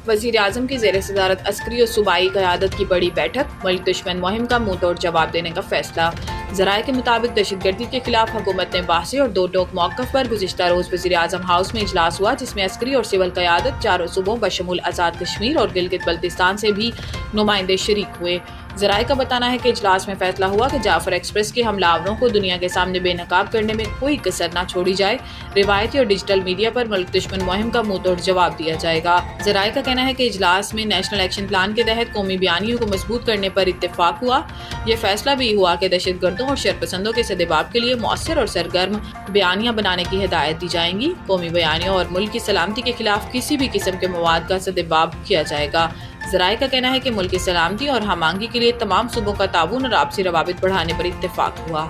वज़ीर आज़म की ज़ेर सदारत अस्करी और सूबाई क़यादत की बड़ी बैठक, मुल्क दुश्मन मुहिम का मुंह तोड़ जवाब देने का फैसला। ज़राए के मुताबिक दहशतगर्दी के खिलाफ हुकूमत ने बासी और दो टोक मौक़िफ़ पर गुज़िश्ता रोज़ वज़ीर आज़म हाउस में इजलास हुआ, जिसमें अस्करी और सिविल क़यादत चारों सूबों बशमूल आज़ाद कश्मीर और गिलगित बल्तिस्तान से भी नुमाइंदे शरीक हुए। ज़राए का बताना है कि इजलास में फैसला हुआ कि जाफर एक्सप्रेस के हमलावरों को दुनिया के सामने बेनकाब करने में कोई कसर न छोड़ी जाए। रिवायती और डिजिटल मीडिया पर मुल्क दुश्मन मुहिम का मुंह तोड़ जवाब दिया जाएगा। ज़राए का कहना है कि इजलास में नेशनल एक्शन प्लान के तहत कौमी बयानियों को मजबूत करने पर इत्तेफाक हुआ। यह फैसला भी हुआ कि दहशतगर्दों और शरपसंदों के सदेबाब के लिए मौसर और सरगर्म बयानियाँ बनाने की हिदायत दी जाएंगी। कौमी बयानियों और मुल्क की सलामती के खिलाफ किसी भी किस्म के मवाद का सदेबाब किया जाएगा। ज़राए का कहना है कि मुल्क की सलामती और हमआहंगी के लिए तमाम सूबों का ताउन और आपसी रवाबित बढ़ाने पर इत्तेफाक हुआ।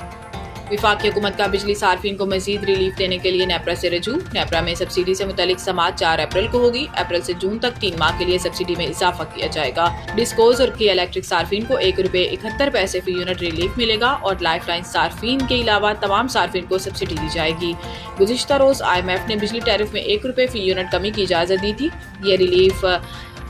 विफाकी हुकूमत का बिजली सार्फिन को मजीद रिलीफ देने के लिए नेपरा से रजू। नेपरा में सब्सिडी से मुतल्लिक समाअत 4 अप्रैल को होगी। अप्रैल से जून तक 3 माह के लिए सब्सिडी में इजाफा किया जाएगा। डिस्कोज और की इलेक्ट्रिक सार्फिन को ₹1.71 फी यूनिट रिलीफ मिलेगा और लाइफ लाइन सार्फिन के अलावा तमाम सार्फिन को सब्सिडी दी जाएगी। गुज़िश्ता रोज IMF ने बिजली टैरिफ में ₹1 फी यूनिट कमी की इजाज़त दी थी। ये रिलीफ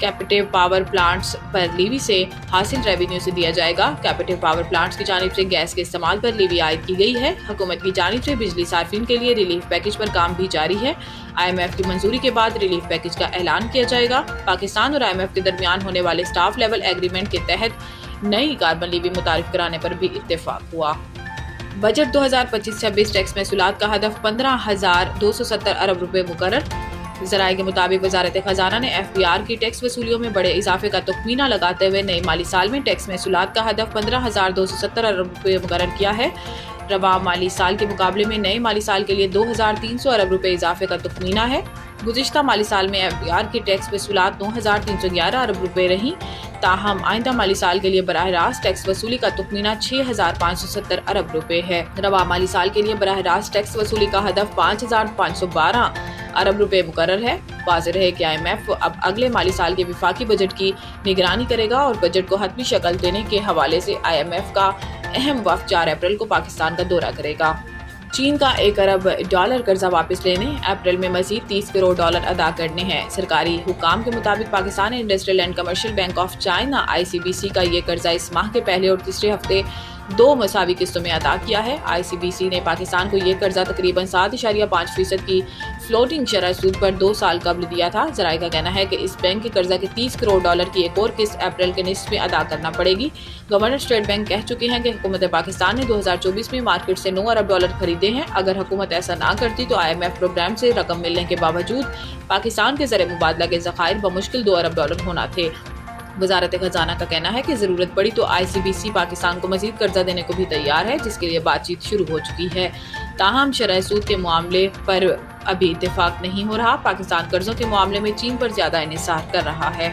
कैपेटिव पावर प्लांट्स पर लीवी से हासिल रेवेन्यू से दिया जाएगा। कैपेटिव पावर प्लांट्स की जानिब से गैस के इस्तेमाल पर लीवी आयद की गई है। हुकूमत की जानिब से बिजली सार्फिन के लिए रिलीफ पैकेज पर काम भी जारी है। IMF की मंजूरी के बाद रिलीफ पैकेज का ऐलान किया जाएगा। पाकिस्तान और IMF के दरमियान होने वाले स्टाफ लेवल एग्रीमेंट के तहत नई कार्बन लीवी मुतारिफ कराने पर भी इत्तेफाक हुआ। बजट 2025-26 टैक्स महसूलात का हदफ 15,270 अरब रुपए मुकर्रर। ज़राए के मुताबिक वजारत खजाना ने FBR की टैक्स वसूलियों में बड़े इजाफे का तखमीना लगाते हुए नए माली साल में टैक्स महसूलात का हदफ 15,270 अरब रुपए मुकर्रर किया है। रवा माली साल के मुकाबले में नए माली साल के लिए 2,300 अरब रुपए इजाफे का तखमीना है। गुज़िश्ता माली साल में FBR की टैक्स वसूलात 9,311 अरब रुपए रही। ताहम आइंदा माली साल के लिए बराह रास्त टैक्स वसूली का तखमीना 6,570 अरब रुपए है। रवा माली साल के लिए बराह रास्त टैक्स वसूली का हदफ 5,512 अरब रुपए मुकर्रर है। वाज़ेह है कि IMF अब अगले माली साल के विफाकी बजट की निगरानी करेगा और बजट को हतमी शक्ल देने के हवाले से IMF का अहम वफ़द 4 अप्रैल को पाकिस्तान का दौरा करेगा। चीन का $1 अरब कर्जा वापस लेने, अप्रैल में मजीद $30 करोड़ अदा करने हैं। सरकारी हुकाम के मुताबिक Pakistan industrial and commercial bank of China ICBC का ये कर्जा इस माह के पहले और तीसरे हफ्ते 2 मसावी किस्तों में अदा किया है। ICBC ने पाकिस्तान को ये कर्जा तकरीबन 7.5% की फ्लोटिंग शरह सूद पर 2 साल कबल दिया था। ज़राए का कहना है कि इस बैंक के कर्जा के $30 करोड़ की एक और किस्त अप्रैल के निस्फ में अदा करना पड़ेगी। गवर्नर स्टेट बैंक कह चुके हैं कि हुकूमत पाकिस्तान ने 2024 में मार्केट से $9 अरब खरीदे हैं। अगर हुकूमत ऐसा ना करती तो IMF प्रोग्राम से रकम मिलने के बावजूद पाकिस्तान के ज़र मुबादला के ज़खायर बमुश्किल $2 अरब होना थे। वजारत खजाना का कहना है कि ज़रूरत पड़ी तो ICBC पाकिस्तान को मजीद कर्जा देने को भी तैयार है, जिसके लिए बातचीत शुरू हो चुकी है। ताहम शरह सूद के मामले पर अभी इत्तेफाक नहीं हो रहा। पाकिस्तान कर्जों के मामले में चीन पर ज्यादा इन्हिसार कर रहा है।